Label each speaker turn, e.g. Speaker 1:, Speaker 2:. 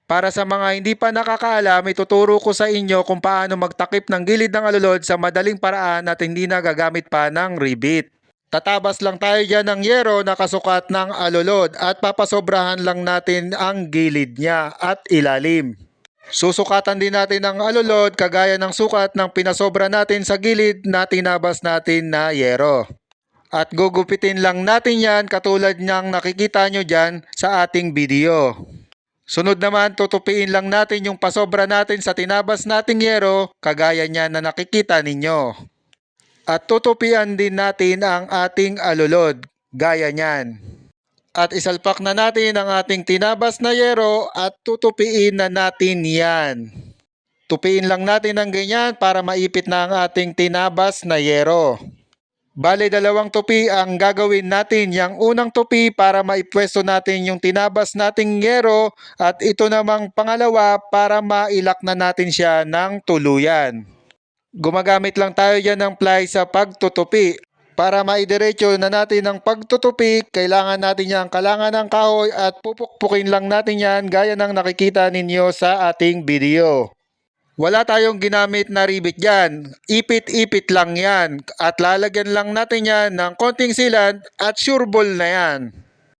Speaker 1: Para sa mga hindi pa nakakaalam, ituturo ko sa inyo kung paano magtakip ng gilid ng alulod sa madaling paraan at hindi na gagamit pa ng rivet. Tatabas lang tayo dyan ng yero na kasukat ng alulod at papasobrahan lang natin ang gilid niya at ilalim. Susukatan din natin ang alulod kagaya ng sukat ng pinasobra natin sa gilid na tinabas natin na yero. At gugupitin lang natin yan katulad ng nakikita nyo dyan sa ating video. Sunod naman, tutupiin lang natin yung pasobra natin sa tinabas nating yero kagaya niya na nakikita ninyo. At tutupian din natin ang ating alulod gaya niyan. At isalpak na natin ang ating tinabas na yero at tutupiin na natin yan. Tupiin lang natin ng ganyan para maipit na ang ating tinabas na yero. Bale, dalawang tupi ang gagawin natin. Yang unang tupi para maipwesto natin yung tinabas nating yero at ito namang pangalawa para mailak na natin siya ng tuluyan. Gumagamit lang tayo dyan ng ply sa pagtutupi. Para maidiretso na natin ang pagtutupi, kailangan natin yung kalangan ng kahoy at pupukpukin lang natin yan gaya ng nakikita ninyo sa ating video. Wala tayong ginamit na rivet dyan. Ipit-ipit lang yan. At lalagyan lang natin yan ng konting sealant at sure ball na yan.